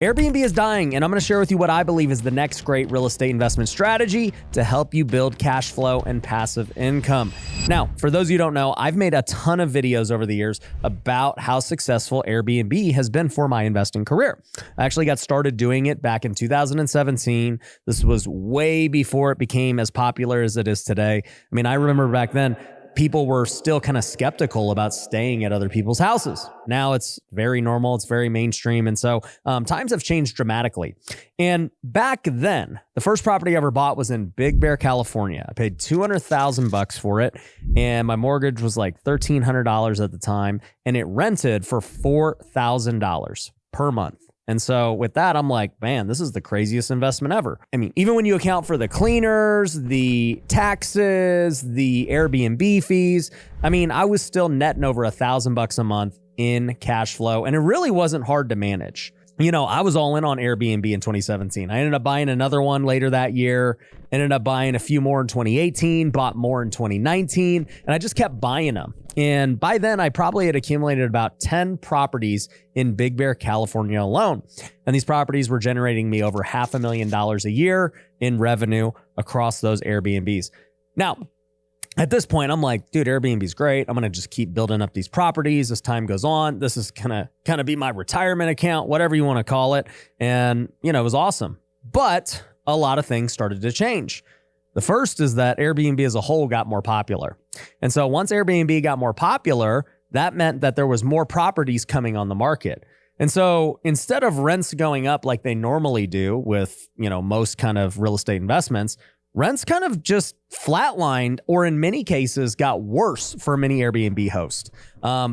Airbnb is dying, and I'm going to share with you what I believe is the next great real estate investment strategy to help you build cash flow and passive income. Now, for those of you who don't know, I've made a ton of videos over the years about how successful Airbnb has been for my investing career. I actually got started doing it back in 2017. This was way before it became as popular as it is today. I mean, I remember back then, people were still kind of skeptical about staying at other people's houses. Now it's very normal. It's very mainstream. And so times have changed dramatically. And back then, the first property I ever bought was in Big Bear, California. I paid $200,000 for it. And my mortgage was like $1,300 at the time. And it rented for $4,000 per month. And so with that, I'm like, man, this is the craziest investment ever. I mean, even when you account for the cleaners, the taxes, the Airbnb fees, I mean, I was still netting over $1,000 a month in cash flow. And it really wasn't hard to manage. You know, I was all in on Airbnb in 2017. I ended up buying another one later that year, ended up buying a few more in 2018, bought more in 2019, and I just kept buying them. And by then, I probably had accumulated about 10 properties in Big Bear, California alone. And these properties were generating me over $500,000 a year in revenue across those Airbnbs. Now, at this point, I'm like, dude, Airbnb's great. I'm going to just keep building up these properties as time goes on. This is going to kind of be my retirement account, whatever you want to call it. And, you know, it was awesome. But a lot of things started to change. The first is that Airbnb as a whole got more popular. And so once Airbnb got more popular, that meant that there was more properties coming on the market. And so instead of rents going up like they normally do with, you know, most kind of real estate investments, rents kind of just flatlined, or in many cases got worse for many Airbnb hosts.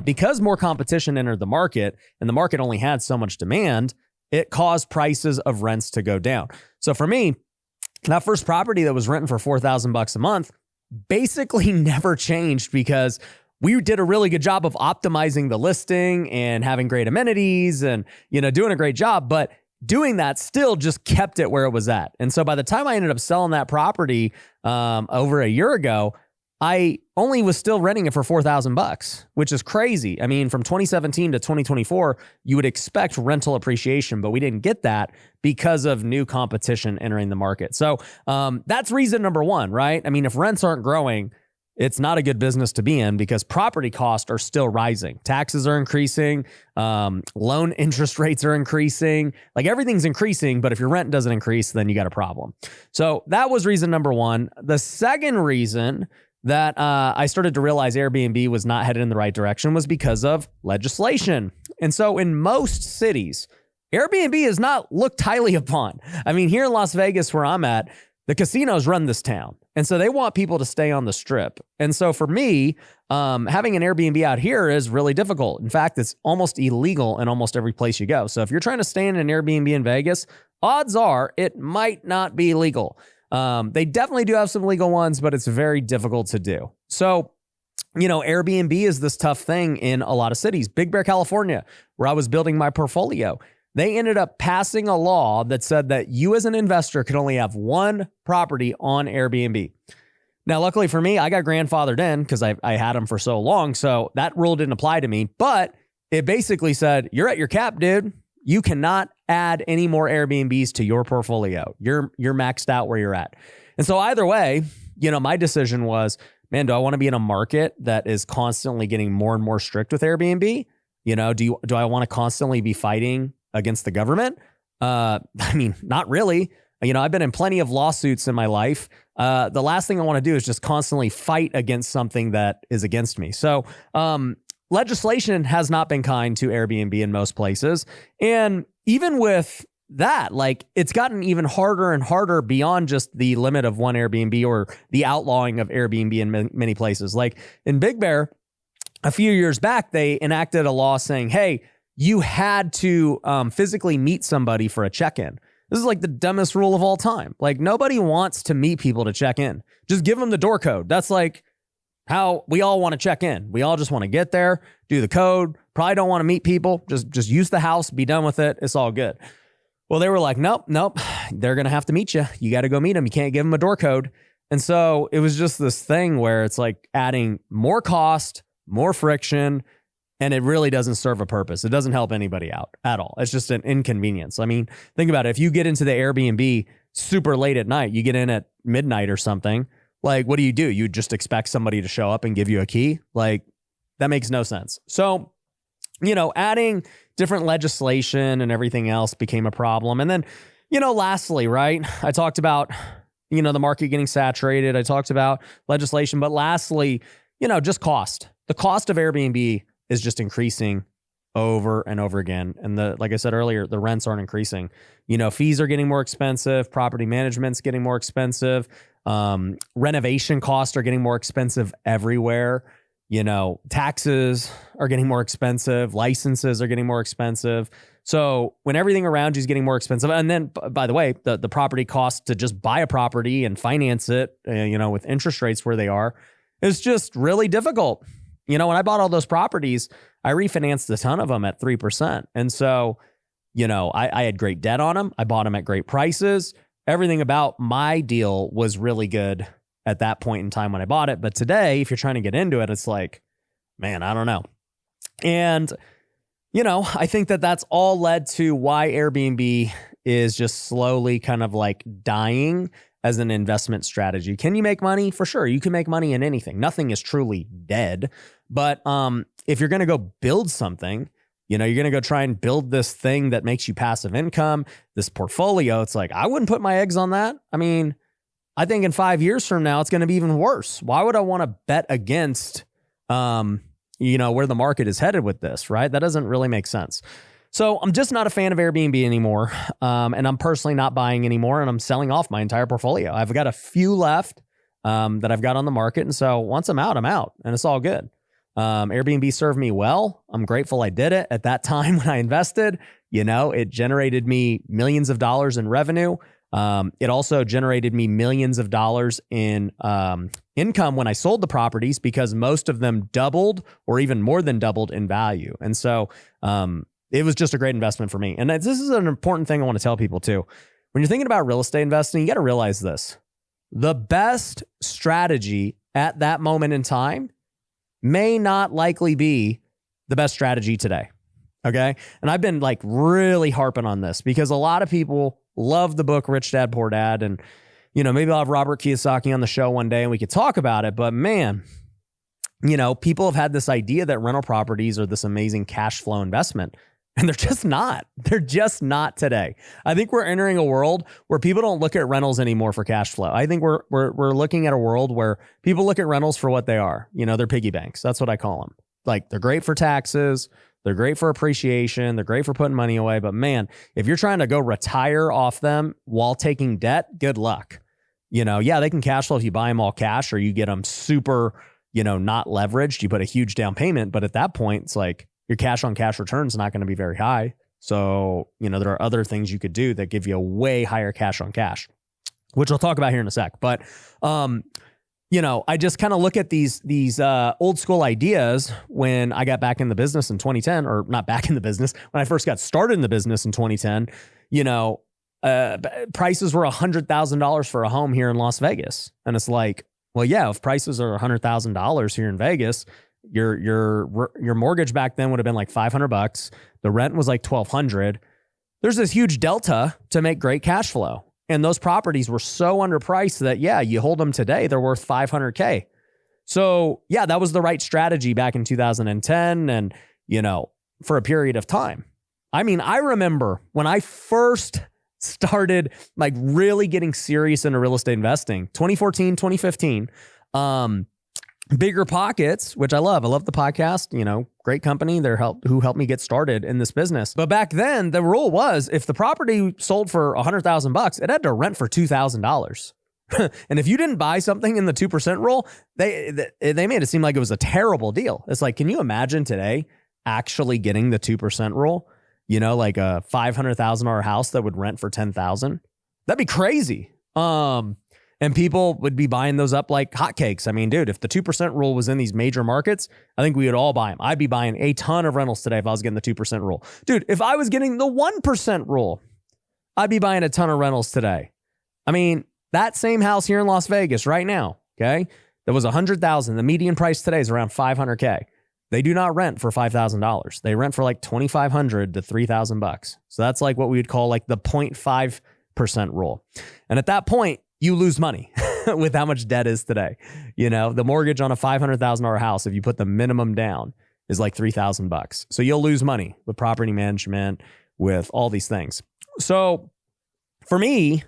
Because more competition entered the market and the market only had so much demand, it caused prices of rents to go down. So for me, that first property that was renting for $4,000 a month basically never changed because we did a really good job of optimizing the listing and having great amenities and, you know, doing a great job. But doing that still just kept it where it was at. And so by the time I ended up selling that property over a year ago, I only was still renting it for $4,000, which is crazy. I mean, from 2017 to 2024, you would expect rental appreciation, but we didn't get that because of new competition entering the market. So that's reason number one, right? I mean, if rents aren't growing, it's not a good business to be in because property costs are still rising. Taxes are increasing. Loan interest rates are increasing. Like everything's increasing, but if your rent doesn't increase, then you got a problem. So that was reason number one. The second reason that I started to realize Airbnb was not headed in the right direction was because of legislation. And so in most cities, Airbnb is not looked highly upon. I mean, here in Las Vegas, where I'm at, the casinos run this town. And so they want people to stay on the strip. And so for me, having an Airbnb out here is really difficult. In fact, it's almost illegal in almost every place you go. So if you're trying to stay in an Airbnb in Vegas, odds are it might not be legal. They definitely do have some legal ones, but it's very difficult to do. So, you know, Airbnb is this tough thing in a lot of cities. Big Bear, California, where I was building my portfolio, they ended up passing a law that said that you as an investor could only have one property on Airbnb. Now, luckily for me, I got grandfathered in because I had them for so long. So that rule didn't apply to me, but it basically said, you're at your cap, dude. You cannot add any more Airbnbs to your portfolio. You're maxed out where you're at. And so either way, you know, my decision was, man, do I want to be in a market that is constantly getting more and more strict with Airbnb? You know, do I want to constantly be fighting against the government? I mean, not really. You know, I've been in plenty of lawsuits in my life. The last thing I want to do is just constantly fight against something that is against me. So, legislation has not been kind to Airbnb in most places. And even with that, like, it's gotten even harder and harder beyond just the limit of one Airbnb or the outlawing of Airbnb in many places. Like in Big Bear, a few years back, they enacted a law saying, hey, you had to physically meet somebody for a check-in. This is like the dumbest rule of all time. Like, nobody wants to meet people to check in. Just give them the door code. That's like how we all want to check in. We all just want to get there, do the code, probably don't want to meet people. Just use the house, be done with it. It's all good. Well, they were like, nope. They're going to have to meet you. You got to go meet them. You can't give them a door code. And so it was just this thing where it's like adding more cost, more friction, And it really doesn't serve a purpose. It doesn't help anybody out at all. It's just an inconvenience. I mean, think about it. If you get into the Airbnb super late at night, you get in at midnight or something, like, what do? You just expect somebody to show up and give you a key? Like, that makes no sense. So, adding different legislation and everything else became a problem. And then, lastly, right, I talked about, the market getting saturated. I talked about legislation, but lastly, just cost. The cost of Airbnb is just increasing over and over again. And like I said earlier, the rents aren't increasing. Fees are getting more expensive. Property management's getting more expensive. Renovation costs are getting more expensive everywhere. Taxes are getting more expensive. Licenses are getting more expensive. So when everything around you is getting more expensive, and then, by the way, the property cost to just buy a property and finance it, with interest rates where they are, is just really difficult. When I bought all those properties, I refinanced a ton of them at 3%. And so, I had great debt on them. I bought them at great prices. Everything about my deal was really good at that point in time when I bought it. But today, if you're trying to get into it, it's like, man, I don't know. And, I think that that's all led to why Airbnb is just slowly kind of like dying as an investment strategy. Can you make money? For sure. You can make money in anything. Nothing is truly dead. But if you're going to go build something, you're going to go try and build this thing that makes you passive income, this portfolio, it's like, I wouldn't put my eggs on that. I mean, I think in 5 years from now, it's going to be even worse. Why would I want to bet against, where the market is headed with this, right? That doesn't really make sense. So I'm just not a fan of Airbnb anymore. And I'm personally not buying anymore, and I'm selling off my entire portfolio. I've got a few left that I've got on the market. And so once I'm out, and it's all good. Airbnb served me well. I'm grateful I did it at that time when I invested. It generated me millions of dollars in revenue. It also generated me millions of dollars in income when I sold the properties, because most of them doubled or even more than doubled in value. And so it was just a great investment for me. And this is an important thing I want to tell people too. When you're thinking about real estate investing, you got to realize this. The best strategy at that moment in time may not likely be the best strategy today. Okay. And I've been like really harping on this because a lot of people love the book Rich Dad, Poor Dad. And, maybe I'll have Robert Kiyosaki on the show one day and we could talk about it. But man, people have had this idea that rental properties are this amazing cash flow investment. And they're just not. They're just not today. I think we're entering a world where people don't look at rentals anymore for cash flow. I think we're looking at a world where people look at rentals for what they are. They're piggy banks. That's what I call them. Like, they're great for taxes. They're great for appreciation. They're great for putting money away. But man, if you're trying to go retire off them while taking debt, good luck. Yeah, they can cash flow if you buy them all cash or you get them super, not leveraged. You put a huge down payment. But at that point, it's like, your cash on cash return is not going to be very high. So, there are other things you could do that give you a way higher cash on cash, which I'll talk about here in a sec. But, I just kind of look at these old school ideas when I got back in the business in 2010, or not back in the business, when I first got started in the business in 2010, prices were $100,000 for a home here in Las Vegas. And it's like, well, yeah, if prices are $100,000 here in Vegas, your mortgage back then would have been like $500. The rent was like $1,200. There's this huge delta to make great cash flow. And those properties were so underpriced that, yeah, you hold them today, they're worth $500K. So yeah, that was the right strategy back in 2010 and, for a period of time. I mean, I remember when I first started like really getting serious into real estate investing, 2014, 2015, Bigger Pockets, which I love. I love the podcast, great company. Who helped me get started in this business. But back then the rule was if the property sold for $100,000, it had to rent for $2,000. And if you didn't buy something in the 2% rule, they made it seem like it was a terrible deal. It's like, can you imagine today actually getting the 2% rule? Like a $500,000 house that would rent for $10,000. That'd be crazy. And people would be buying those up like hotcakes. I mean, dude, if the 2% rule was in these major markets, I think we would all buy them. I'd be buying a ton of rentals today if I was getting the 2% rule. Dude, if I was getting the 1% rule, I'd be buying a ton of rentals today. I mean, that same house here in Las Vegas right now, okay, that was $100,000. The median price today is around $500K. They do not rent for $5,000. They rent for like $2,500 to $3,000. So that's like what we would call like the 0.5% rule. And at that point, you lose money with how much debt is today. You know, the mortgage on a $500,000 house, if you put the minimum down, is like $3,000. So you'll lose money with property management, with all these things. So for me,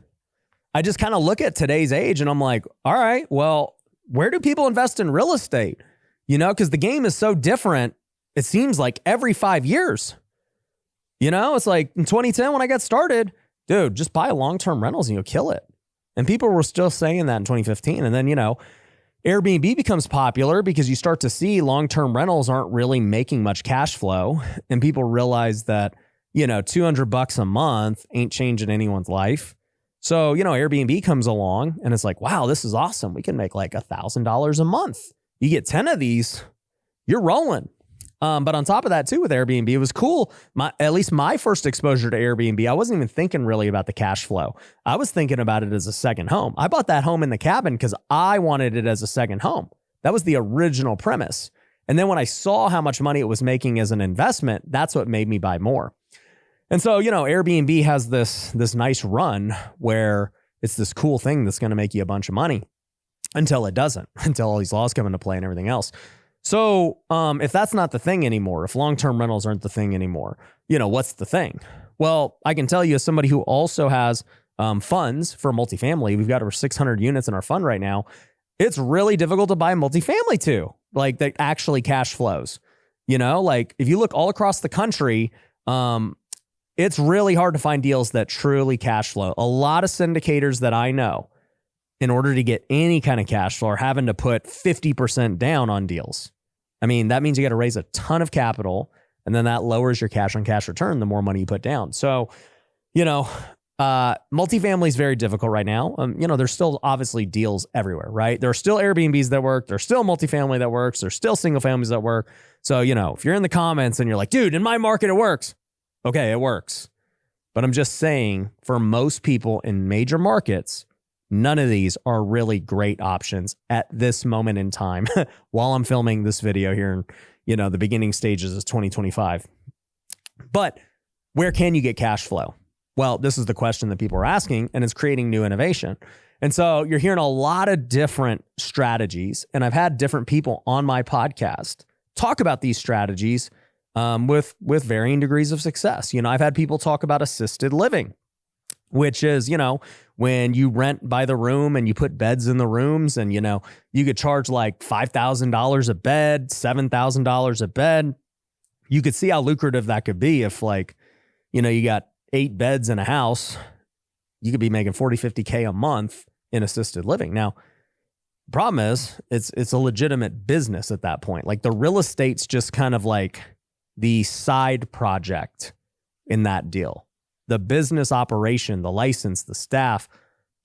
I just kind of look at today's age and I'm like, all right, well, where do people invest in real estate? You know, because the game is so different. It seems like every 5 years, you know, it's like in 2010 when I got started, dude, just buy long-term rentals and you'll kill it. And people were still saying that in 2015. And then, you know, Airbnb becomes popular because you start to see long-term rentals aren't really making much cash flow. And people realize that, you know, $200 a month ain't changing anyone's life. So, you know, Airbnb comes along and it's like, wow, this is awesome. We can make like $1,000 a month. You get 10 of these, you're rolling. But on top of that too, with Airbnb, it was cool. At least my first exposure to Airbnb, I wasn't even thinking really about the cash flow. I was thinking about it as a second home. I bought that home in the cabin because I wanted it as a second home. That was the original premise. And then when I saw how much money it was making as an investment, that's what made me buy more. And so, you know, Airbnb has this nice run where it's this cool thing that's going to make you a bunch of money until it doesn't, until all these laws come into play and everything else. So if that's not the thing anymore, if long-term rentals aren't the thing anymore, you know, what's the thing? Well, I can tell you as somebody who also has funds for multifamily, we've got over 600 units in our fund right now. It's really difficult to buy multifamily too, like that actually cash flows. You know, like if you look all across the country, it's really hard to find deals that truly cash flow. A lot of syndicators that I know, in order to get any kind of cash flow, are having to put 50% down on deals. I mean, that means you got to raise a ton of capital, and then that lowers your cash on cash return the more money you put down. So, you know, multifamily is very difficult right now. You know, there's still obviously deals everywhere, right? There are still Airbnbs that work. There's still multifamily that works. There's still single families that work. So, you know, if you're in the comments and you're like, dude, in my market, it works. Okay, it works. But I'm just saying, for most people in major markets, none of these are really great options at this moment in time while I'm filming this video here in, you know, the beginning stages of 2025. But where can you get cash flow? Well, this is the question that people are asking, and it's creating new innovation. And so you're hearing a lot of different strategies, and I've had different people on my podcast talk about these strategies with varying degrees of success. You know, I've had people talk about assisted living, which is, you know, when you rent by the room and you put beds in the rooms, and, you know, you could charge like $5,000 a bed, $7,000 a bed. You could see how lucrative that could be if, like, you know, you got 8 beds in a house, you could be making 40, 50K a month in assisted living. Now, the problem is it's a legitimate business at that point. Like, the real estate's just kind of like the side project in that deal. The business operation, the license, the staff,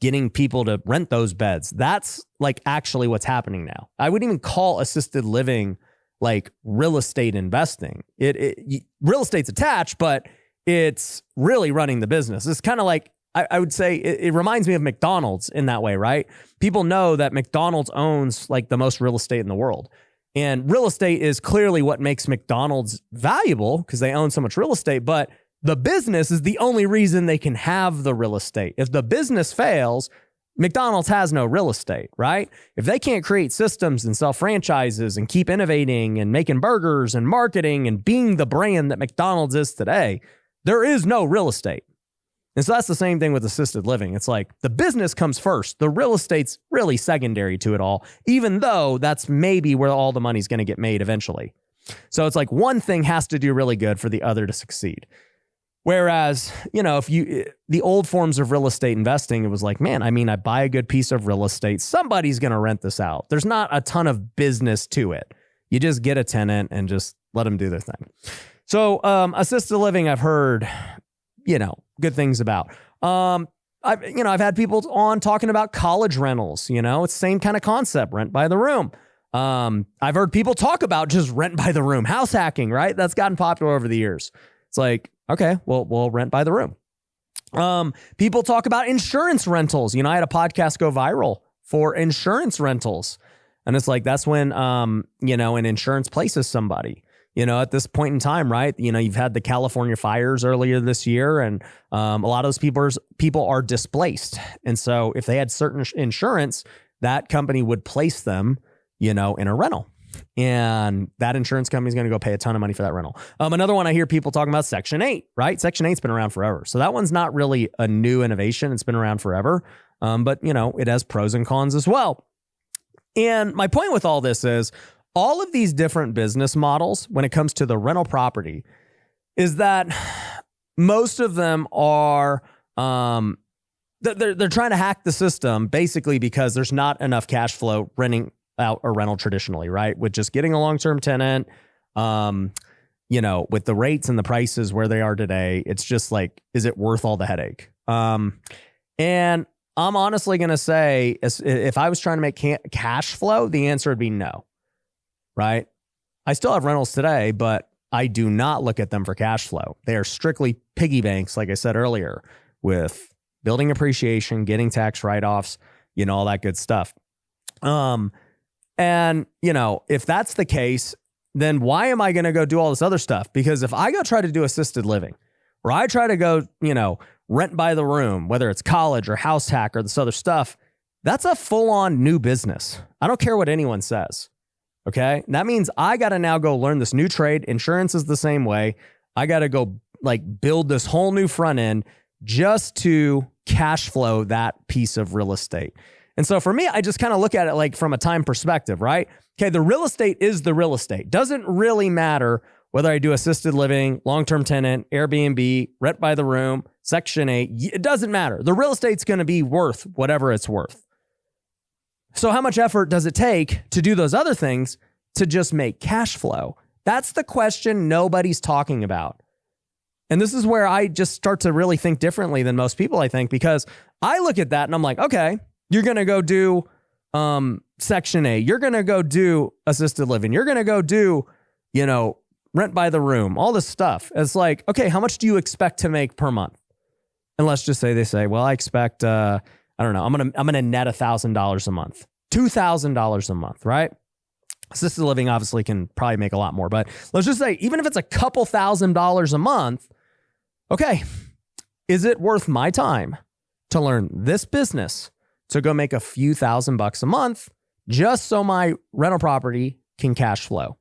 getting people to rent those beds. That's like actually what's happening now. I wouldn't even call assisted living like real estate investing. Real estate's attached, but it's really running the business. It's kind of like, I would say it reminds me of McDonald's in that way, right? People know that McDonald's owns like the most real estate in the world. And real estate is clearly what makes McDonald's valuable because they own so much real estate, but the business is the only reason they can have the real estate. If the business fails, McDonald's has no real estate, right? If they can't create systems and sell franchises and keep innovating and making burgers and marketing and being the brand that McDonald's is today, there is no real estate. And so that's the same thing with assisted living. It's like the business comes first. The real estate's really secondary to it all, even though that's maybe where all the money's going to get made eventually. So it's like one thing has to do really good for the other to succeed. Whereas, you know, the old forms of real estate investing, it was like, man, I mean, I buy a good piece of real estate. Somebody's going to rent this out. There's not a ton of business to it. You just get a tenant and just let them do their thing. So assisted living, I've heard, you know, good things about. I've had people on talking about college rentals. You know, it's the same kind of concept, rent by the room. I've heard people talk about just rent by the room, house hacking, right? That's gotten popular over the years. It's like, okay, well, we'll rent by the room. People talk about insurance rentals. You know, I had a podcast go viral for insurance rentals. And it's like, that's when, an insurance places somebody, at this point in time, right? You've had the California fires earlier this year, and a lot of those people are displaced. And so if they had certain insurance, that company would place them, in a rental. And that insurance company is going to go pay a ton of money for that rental. Another one I hear people talking about, Section 8, right? Section 8's been around forever. So that one's not really a new innovation. It's been around forever. But it has pros and cons as well. And my point with all this is all of these different business models, when it comes to the rental property, is that most of them are, they're trying to hack the system basically because there's not enough cash flow renting out a rental traditionally, right? With just getting a long-term tenant, with the rates and the prices where they are today, it's just like, is it worth all the headache? And I'm honestly going to say, if I was trying to make cash flow, the answer would be no, right? I still have rentals today, but I do not look at them for cash flow. They are strictly piggy banks, like I said earlier, with building appreciation, getting tax write-offs, all that good stuff. And, if that's the case, then why am I going to go do all this other stuff? Because if I go try to do assisted living, or I try to go, rent by the room, whether it's college or house hack or this other stuff, that's a full-on new business. I don't care what anyone says. Okay. And that means I got to now go learn this new trade. Insurance is the same way. I got to go build this whole new front end just to cash flow that piece of real estate. And so for me, I just kind of look at it from a time perspective, right? Okay, the real estate is the real estate. Doesn't really matter whether I do assisted living, long-term tenant, Airbnb, rent by the room, Section 8. It doesn't matter. The real estate's going to be worth whatever it's worth. So how much effort does it take to do those other things to just make cash flow? That's the question nobody's talking about. And this is where I just start to really think differently than most people, I think, because I look at that and I'm like, okay, you're going to go do Section 8. You're going to go do assisted living. You're going to go do, rent by the room, all this stuff. It's like, okay, how much do you expect to make per month? And let's just say they say, well, I expect, I don't know, I'm going to net $1,000 a month, $2,000 a month, right? Assisted living obviously can probably make a lot more, but let's just say, even if it's a couple $1,000s a month, okay, is it worth my time to learn this business to go make a few $1,000s a month just so my rental property can cash flow?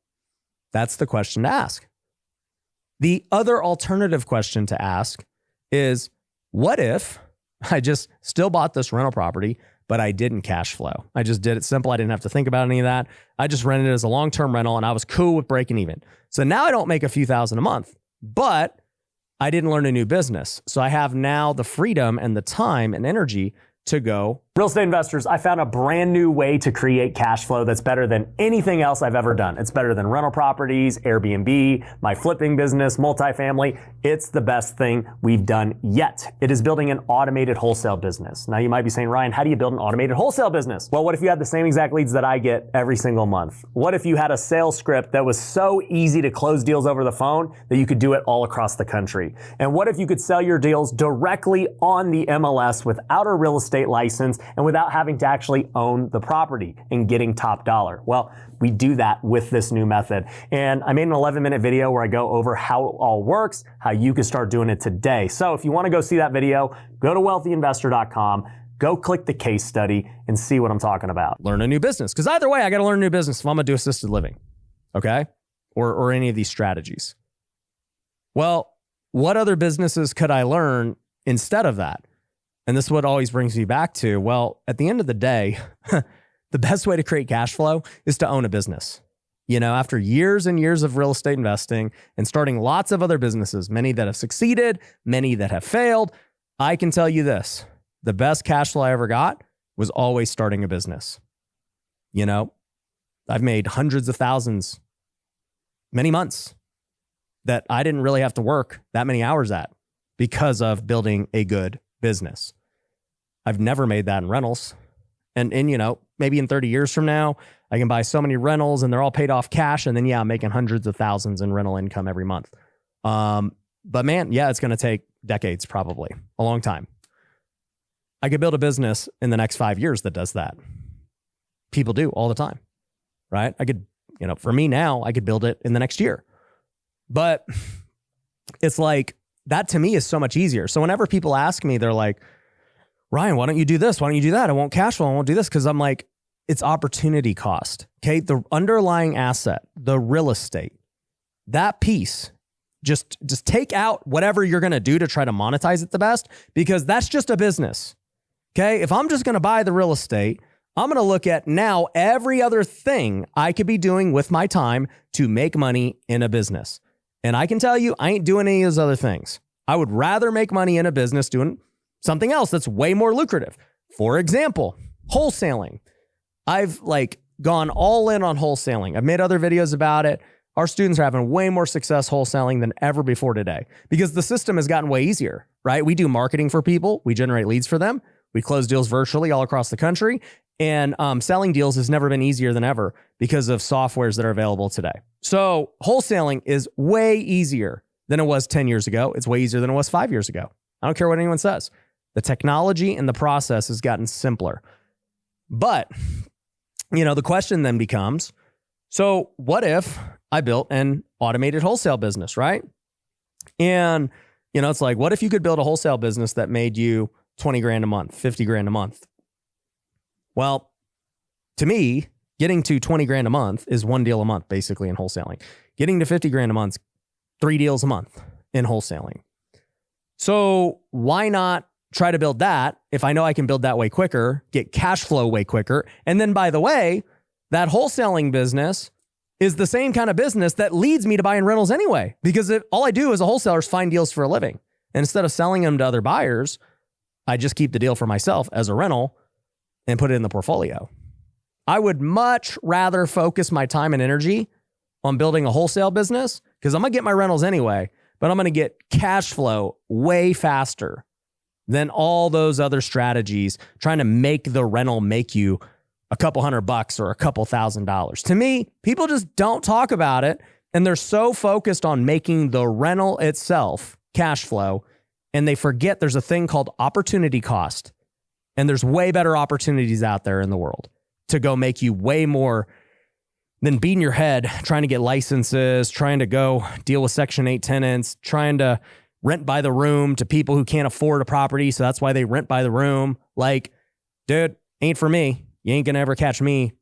That's the question to ask. The other alternative question to ask is, what if I just still bought this rental property, but I didn't cash flow? I just did it simple. I didn't have to think about any of that. I just rented it as a long-term rental and I was cool with breaking even. So now I don't make a few thousand a month, but I didn't learn a new business. So I have now the freedom and the time and energy to go. Real estate investors, I found a brand new way to create cash flow that's better than anything else I've ever done. It's better than rental properties, Airbnb, my flipping business, multifamily. It's the best thing we've done yet. It is building an automated wholesale business. Now you might be saying, Ryan, how do you build an automated wholesale business? Well, what if you had the same exact leads that I get every single month? What if you had a sales script that was so easy to close deals over the phone that you could do it all across the country? And what if you could sell your deals directly on the MLS without a real estate license and without having to actually own the property and getting top dollar? Well, we do that with this new method. And I made an 11-minute video where I go over how it all works, how you can start doing it today. So if you want to go see that video, go to wealthyinvestor.com, go click the case study and see what I'm talking about. Learn a new business. Because either way, I got to learn a new business if I'm going to do assisted living. Okay? Or any of these strategies. Well, what other businesses could I learn instead of that? And this is what always brings me back to, well, at the end of the day, the best way to create cash flow is to own a business. After years and years of real estate investing and starting lots of other businesses, many that have succeeded, many that have failed, I can tell you this, the best cash flow I ever got was always starting a business. I've made hundreds of thousands, many months that I didn't really have to work that many hours at because of building a good business. I've never made that in rentals. And maybe in 30 years from now, I can buy so many rentals and they're all paid off cash. And then, I'm making hundreds of thousands in rental income every month. But man, it's going to take decades, probably a long time. I could build a business in the next 5 years that does that. People do all the time. right? I could, for me now, I could build it in the next year. But it's like, that to me is so much easier. So whenever people ask me, they're like, Ryan, why don't you do this? Why don't you do that? I won't cash flow. I won't do this. Because I'm like, it's opportunity cost. Okay. The underlying asset, the real estate, that piece, just take out whatever you're going to do to try to monetize it the best, because that's just a business. Okay. If I'm just going to buy the real estate, I'm going to look at now every other thing I could be doing with my time to make money in a business. And I can tell you, I ain't doing any of those other things. I would rather make money in a business doing something else that's way more lucrative. For example, wholesaling. I've gone all in on wholesaling. I've made other videos about it. Our students are having way more success wholesaling than ever before today because the system has gotten way easier, right? We do marketing for people. We generate leads for them. We close deals virtually all across the country. And selling deals has never been easier than ever because of softwares that are available today. So wholesaling is way easier than it was 10 years ago. It's way easier than it was 5 years ago. I don't care what anyone says. The technology and the process has gotten simpler. But, the question then becomes, so what if I built an automated wholesale business, right? And, it's like, what if you could build a wholesale business that made you 20 grand a month, 50 grand a month? Well, to me, getting to 20 grand a month is one deal a month, basically, in wholesaling. Getting to 50 grand a month, 3 deals a month in wholesaling. So why not try to build that if I know I can build that way quicker, get cash flow way quicker? And then, by the way, that wholesaling business is the same kind of business that leads me to buying rentals anyway, because all I do as a wholesaler is find deals for a living. And instead of selling them to other buyers, I just keep the deal for myself as a rental and put it in the portfolio. I would much rather focus my time and energy on building a wholesale business because I'm going to get my rentals anyway, but I'm going to get cash flow way faster than all those other strategies trying to make the rental make you a couple $100 or a couple $1,000. To me, people just don't talk about it, and they're so focused on making the rental itself cash flow, and they forget there's a thing called opportunity cost. And there's way better opportunities out there in the world to go make you way more than beating your head trying to get licenses, trying to go deal with Section 8 tenants, trying to rent by the room to people who can't afford a property. So that's why they rent by the room. Like, dude, ain't for me. You ain't going to ever catch me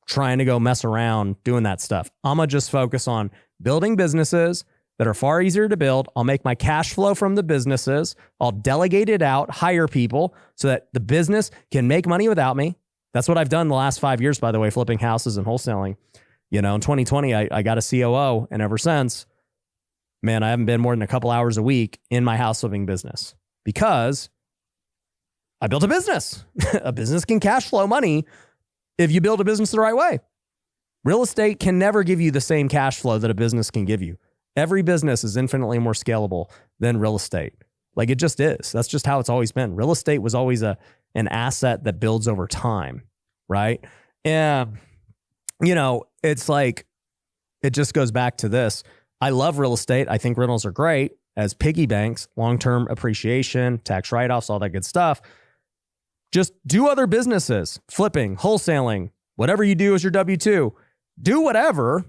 trying to go mess around doing that stuff. I'm going to just focus on building businesses that are far easier to build. I'll make my cash flow from the businesses. I'll delegate it out, hire people so that the business can make money without me. That's what I've done the last 5 years, by the way, flipping houses and wholesaling. In 2020, I got a COO, and ever since, man, I haven't been more than a couple hours a week in my house flipping business because I built a business. A business can cash flow money if you build a business the right way. Real estate can never give you the same cash flow that a business can give you. Every business is infinitely more scalable than real estate. Like, it just is. That's just how it's always been. Real estate was always an asset that builds over time, right? And, it's like, it just goes back to this. I love real estate. I think rentals are great as piggy banks, long-term appreciation, tax write-offs, all that good stuff. Just do other businesses, flipping, wholesaling, whatever you do as your W-2. Do whatever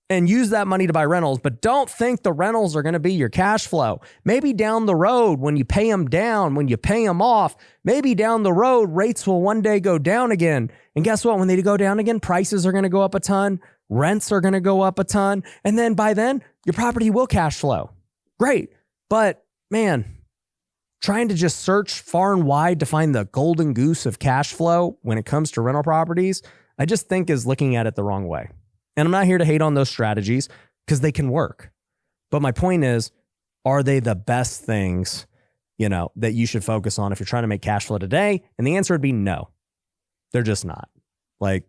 and use that money to buy rentals, but don't think the rentals are going to be your cash flow. Maybe down the road when you pay them down, when you pay them off, maybe down the road rates will one day go down again. And guess what? When they go down again, prices are going to go up a ton. Rents are going to go up a ton. And then by then, your property will cash flow. Great. But man, trying to just search far and wide to find the golden goose of cash flow when it comes to rental properties, I just think is looking at it the wrong way. And I'm not here to hate on those strategies because they can work. But my point is, are they the best things, that you should focus on if you're trying to make cash flow today? And the answer would be no. They're just not. Like,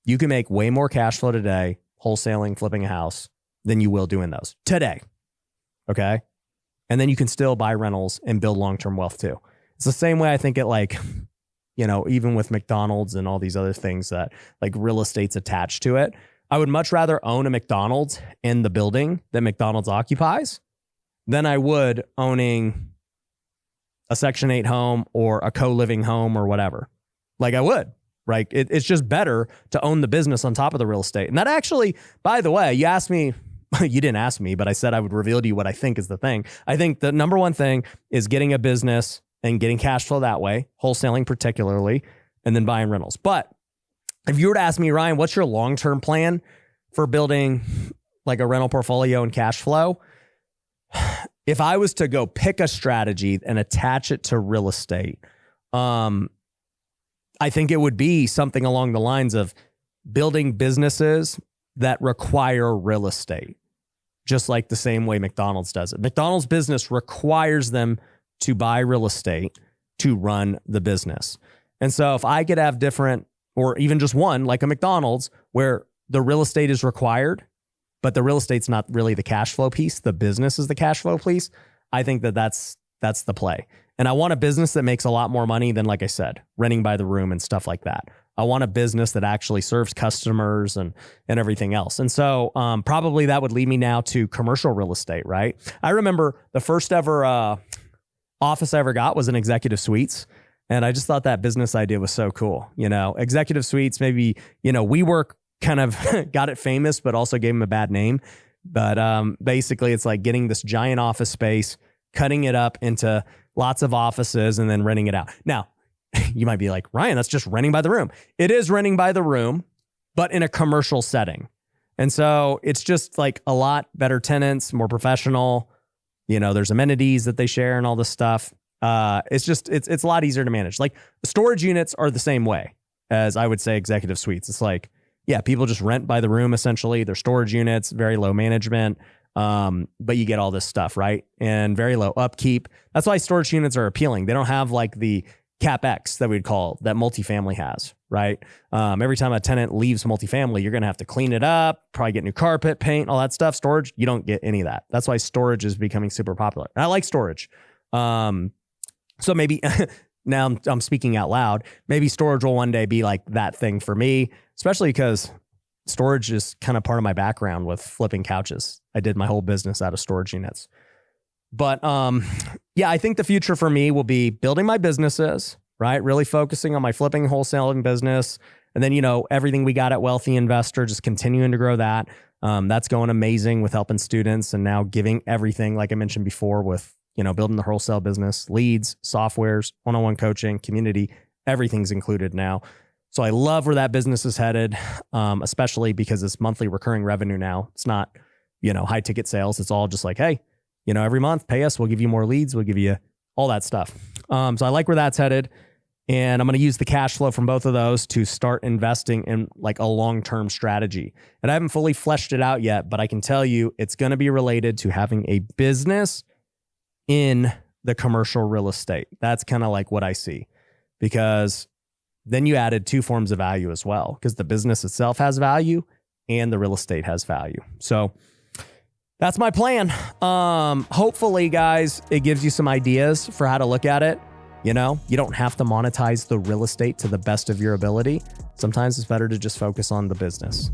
you can make way more cash flow today, wholesaling, flipping a house, than you will doing those today. Okay? And then you can still buy rentals and build long-term wealth too. It's the same way I think it even with McDonald's and all these other things that like real estate's attached to it. I would much rather own a McDonald's in the building that McDonald's occupies than I would owning a Section 8 home or a co-living home or whatever. Like I would, right? It's just better to own the business on top of the real estate. And that actually, by the way, you asked me, you didn't ask me, but I said I would reveal to you what I think is the thing. I think the number one thing is getting a business and getting cash flow that way, wholesaling particularly, and then buying rentals. But if you were to ask me, Ryan, what's your long-term plan for building like a rental portfolio and cash flow? If I was to go pick a strategy and attach it to real estate, I think it would be something along the lines of building businesses that require real estate, just like the same way McDonald's does it. McDonald's business requires them to buy real estate to run the business. And so if I could have different, or even just one, like a McDonald's, where the real estate is required, but the real estate's not really the cash flow piece, the business is the cash flow piece, I think that's the play. And I want a business that makes a lot more money than, like I said, renting by the room and stuff like that. I want a business that actually serves customers and everything else. And so probably that would lead me now to commercial real estate, right? I remember the first ever office I ever got was an Executive Suites. And I just thought that business idea was so cool. You know, Executive Suites, maybe, you know, WeWork kind of got it famous, but also gave them a bad name. But basically it's like getting this giant office space, cutting it up into lots of offices and then renting it out. Now, you might be like, Ryan, that's just renting by the room. It is renting by the room, but in a commercial setting. And so it's just like a lot better tenants, more professional. You know, there's amenities that they share and all this stuff. It's a lot easier to manage. Like storage units are the same way as I would say Executive Suites. It's like, yeah, people just rent by the room essentially. They're storage units, very low management. But you get all this stuff, right? And very low upkeep. That's why storage units are appealing. They don't have like the CapEx that we'd call that multifamily has, right? Every time a tenant leaves multifamily, you're going to have to clean it up, probably get new carpet, paint, all that stuff. Storage, you don't get any of that. That's why storage is becoming super popular. And I like storage. So maybe now I'm speaking out loud. Maybe storage will one day be like that thing for me, especially because storage is kind of part of my background with flipping couches. I did my whole business out of storage units. But yeah, I think the future for me will be building my businesses, right? Really focusing on my flipping and wholesaling business. And then, you know, everything we got at Wealthy Investor, just continuing to grow that. That's going amazing with helping students and now giving everything, like I mentioned before, with, you know, building the wholesale business, leads, softwares, one-on-one coaching, community, everything's included now. So I love where that business is headed, especially because it's monthly recurring revenue now. It's not, you know, high ticket sales. It's all just like, hey, you know, every month pay us. We'll give you more leads. We'll give you all that stuff. So I like where that's headed. And I'm going to use the cash flow from both of those to start investing in like a long-term strategy. And I haven't fully fleshed it out yet, but I can tell you it's going to be related to having a business in the commercial real estate. That's kind of like what I see, because then you added two forms of value as well, because the business itself has value and the real estate has value. So that's my plan. Hopefully, guys, it gives you some ideas for how to look at it. You know, you don't have to monetize the real estate to the best of your ability. Sometimes it's better to just focus on the business.